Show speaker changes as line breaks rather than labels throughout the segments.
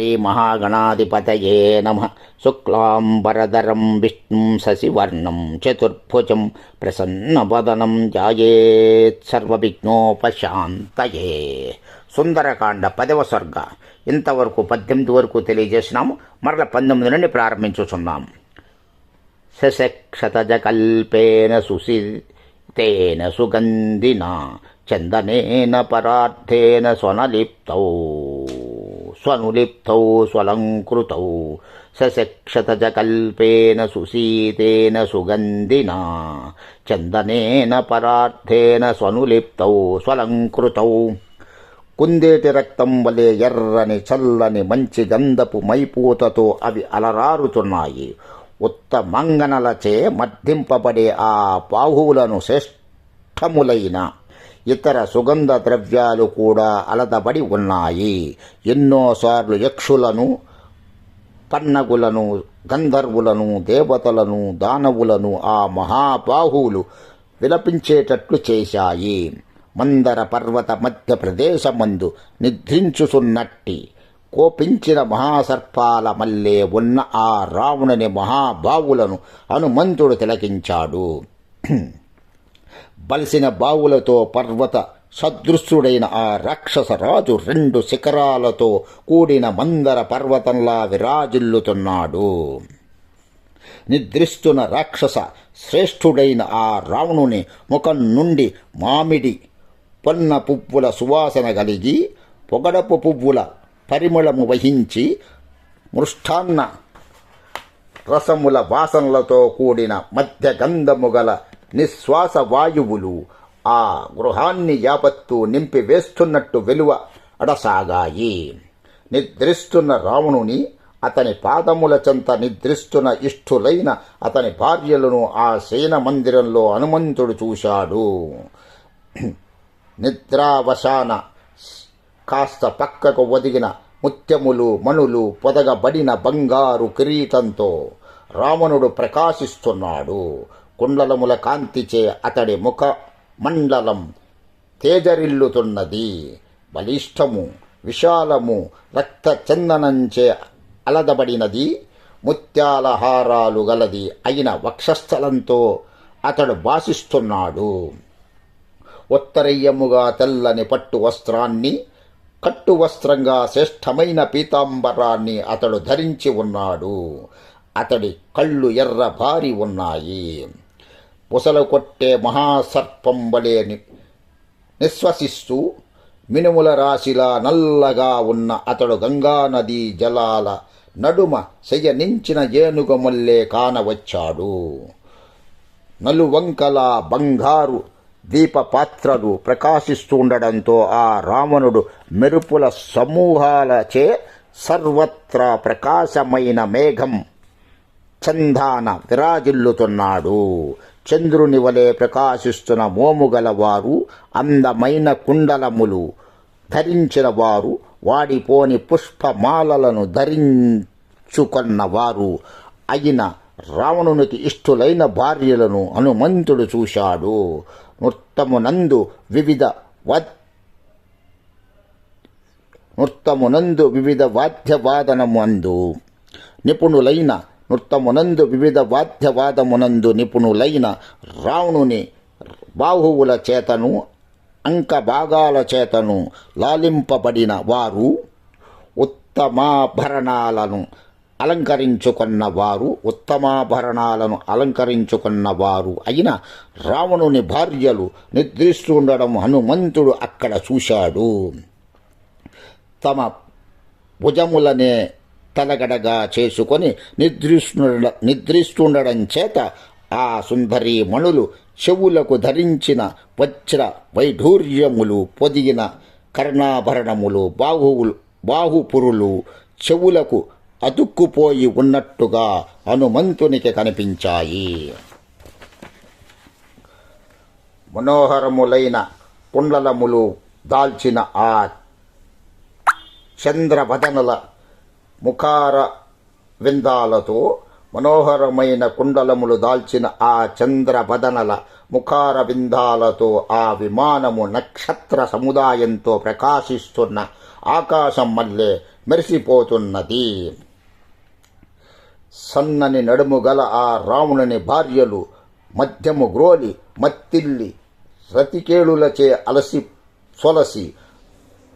శ్రీమహాగణాధిపతయే నమః. శుక్లాంబరధరం విష్ణుం శశివర్ణం చతుర్భుజం ప్రసన్నవదనం ధ్యాయేత్ సర్వవిఘ్నోపశాంతయే. సుందరకాండ 10వ సర్గ. ఇంతవరకు 18 వరకు తెలియజేసినాము. మరల 19 నుండి ప్రారంభించుచున్నాం. శశక్షతజకల్పేన సుసితేన సుగంధినా చందనేన పరార్థేన స్వనులిప్తౌ స్వలంకృతౌ. శశక్షతజకల్పేన సుసీతేన సుగంధినా చందనేన పరార్థేన స్వనులిప్తౌ స్వలంకృతౌ. కుందేటి రక్తం వలె ఎర్రని చల్లని మంచి గంధపు మైపూతతో అవి అలరారుతున్నాయి. ఉత్తమంగనలచే మర్దింపబడే ఆ బాహువులను శ్రేష్టములైన ఇతర సుగంధ ద్రవ్యాలు కూడా అలదబడి ఉన్నాయి. ఎన్నోసార్లు యక్షులను, పన్నగులను, గంధర్వులను, దేవతలను, దానవులను ఆ మహాబాహువులు విలపించేటట్లు చేశాయి. మందర పర్వత మధ్య ప్రదేశమందు నిద్రించుచున్నట్టి కోపించిన మహాసర్పాల మల్లే ఉన్న ఆ రావణుని మహాబావులను హనుమంతుడు తిలకించాడు. బలిసిన బావులతో పర్వత సదృశుడైన ఆ రాక్షస రాజు 2 శిఖరాలతో కూడిన మందర పర్వతంలా విరాజిల్లుతున్నాడు. నిద్రిస్తున్న రాక్షస శ్రేష్ఠుడైన ఆ రావణుని ముఖం నుండి మామిడి పొన్న పువ్వుల సువాసన కలిగి, పొగడపు పువ్వుల పరిమళము వహించి, మృష్టాన్న రసముల వాసనలతో కూడిన మధ్య గంధము గల నిశ్వాస వాయువులు ఆ గృహాన్ని యావత్తు నింపి వేస్తున్నట్టు వెలువ అడసాగాయి. నిద్రిస్తున్న రావణుని, అతని పాదముల చెంత నిద్రిస్తున్న ఇష్టులైన అతని భార్యలను ఆ శయన మందిరంలో హనుమంతుడు చూశాడు. నిద్రావశాన కాస్త పక్కకు ఒదిగిన ముత్యములు, మణులు పొదగబడిన బంగారు కిరీటంతో రావణుడు ప్రకాశిస్తున్నాడు. కుండలముల కాంతిచే అతడి ముఖ మండలం తేజరిల్లుతున్నది. బలిష్టము, విశాలము, రక్త చందనంచే అలదబడినది, ముత్యాల హారాలు గలది అయిన వక్షస్థలంతో అతడు భాసిస్తున్నాడు. ఉత్తరీయముగా తెల్లని పట్టు వస్త్రాన్ని, కట్టు వస్త్రంగా శ్రేష్టమైన పీతాంబరాన్ని అతడు ధరించి ఉన్నాడు. అతడి కళ్ళు ఎర్ర భారి ఉన్నాయి. పొసలు కొట్టే మహాసర్పం వలె నిశ్వసిస్తూ మినుముల రాశిలా నల్లగా ఉన్న అతడు గంగానదీ జలాల నడుమ శయనించిన ఏనుగమల్లే కానవచ్చాడు. నలువంకల బంగారు దీపపాత్రలు ప్రకాశిస్తుండడంతో ఆ రావణుడు మెరుపుల సమూహాలచే సర్వత్రా ప్రకాశమైన మేఘం చందాన విరాజిల్లుతున్నాడు. చంద్రుని వలె ప్రకాశిస్తున్న మోముగలవారు, అందమైన కుండలములు ధరించిన వారు, వాడిపోని పుష్పమాలలను ధరించుకున్నవారు అయిన రావణునికి ఇష్టులైన భార్యలను హనుమంతుడు చూశాడు. నృత్తమునందు వివిధ వాద్యవాదనమందు నిపుణులైన రావణుని బాహువుల చేతను, అంక భాగాల చేతను లాలింపబడిన వారు, ఉత్తమాభరణాలను అలంకరించుకున్నవారు అయిన రావణుని భార్యలు నిద్రిస్తుండడం హనుమంతుడు అక్కడ చూశాడు. తమ భుజములనే తలగడగా చేసుకొని నిద్రిస్తుండడం చేత ఆ సుందరీ మణులు చెవులకు ధరించిన వజ్ర వైఢూర్యములు పొదిగిన కర్ణాభరణములు, బాహుపురులు చెవులకు అతుక్కుపోయి ఉన్నట్టుగా హనుమంతునికి కనిపించాయి. మనోహరములైన కుండలములు దాల్చిన ఆ చంద్రవదనల ముఖార విందాలతో మనోహరమైన కుండలములు దాల్చిన ఆ చంద్రబదనల ముఖార బిందాలతో ఆ విమానము నక్షత్ర సముదాయంతో ప్రకాశిస్తున్న ఆకాశం మల్లె మెరిసిపోతున్నది. సన్నని నడుము గల ఆ రావణుని భార్యలు మధ్యము గ్రోలి మత్తిల్లి రతికేళులచే అలసి సొలసి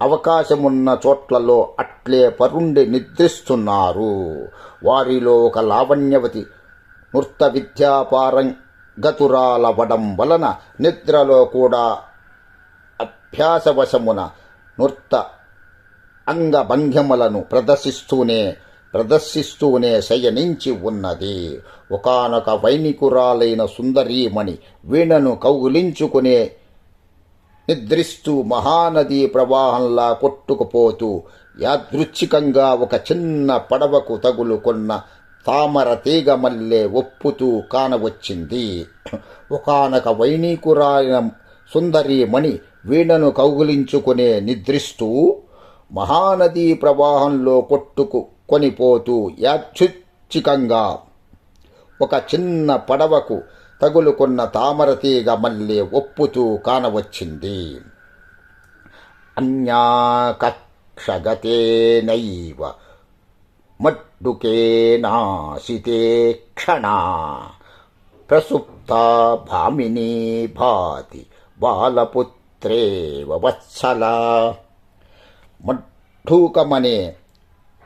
అవకాశమున్న చోట్లలో అట్లే పరుండి నిద్రిస్తున్నారు. వారిలో ఒక లావణ్యవతి నృత్య విద్యాపారంగతురాలవడం వలన నిద్రలో కూడా అభ్యాసవశమున నృత్య అంగభంగిమలను ప్రదర్శిస్తూనే శయనించి ఉన్నది. ఒకానొక వైనికురాలైన సుందరీమణి వీణను కౌగిలించుకునే నిద్రిస్తూ మహానదీ ప్రవాహంలా కొట్టుకుపోతూ యాదృచ్ఛికంగా ఒక చిన్న పడవకు తగులుకొన్న తామర తీగ మల్లె ఒప్పుతూ కానవచ్చింది. ఒకానొక వైనీకురాలైన సుందరీమణి వీణను కౌగిలించుకునే నిద్రిస్తూ మహానదీ ప్రవాహంలో కొట్టుకొనిపోతూ యాదృచ్ఛికంగా ఒక చిన్న పడవకు తగులుకున్న తామరతీగ మల్లె ఒప్పుతూ కానవచ్చింది. అన్యాకక్షగతేనైవ మడ్డుకేనాశితే క్షణా ప్రసుప్తా భామినీ భాతి బాలపుత్రేవ వత్సలా.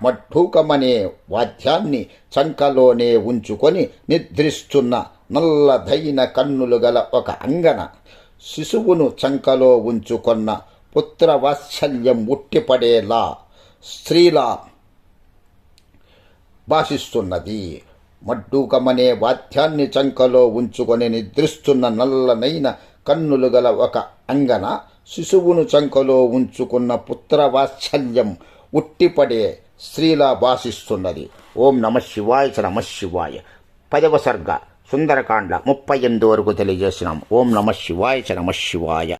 మడ్ఢూకమనే వాద్యాన్ని చంకలోనే ఉంచుకొని నిద్రిస్తున్న నల్లదైన కన్నులు గల ఒక అంగన శిశువును చంకలో ఉంచుకొన్న పుత్రవాత్సల్యం ఉట్టిపడేలా స్త్రీలా భాషిస్తున్నది. మడ్డూకమనే వాద్యాన్ని చంకలో ఉంచుకొని నిద్రిస్తున్న నల్లనైన కన్నులు గల ఒక అంగన శిశువును చంకలో ఉంచుకున్న పుత్రవాత్సల్యం ఉట్టిపడే స్త్రీలా భాషిస్తున్నది. ఓం నమః శివాయ చ నమః శివాయ. 10వ సర్గ సుందరకాండ 38 వరకు తెలియజేసినాం. ఓం నమః శివాయ చ నమః శివాయ.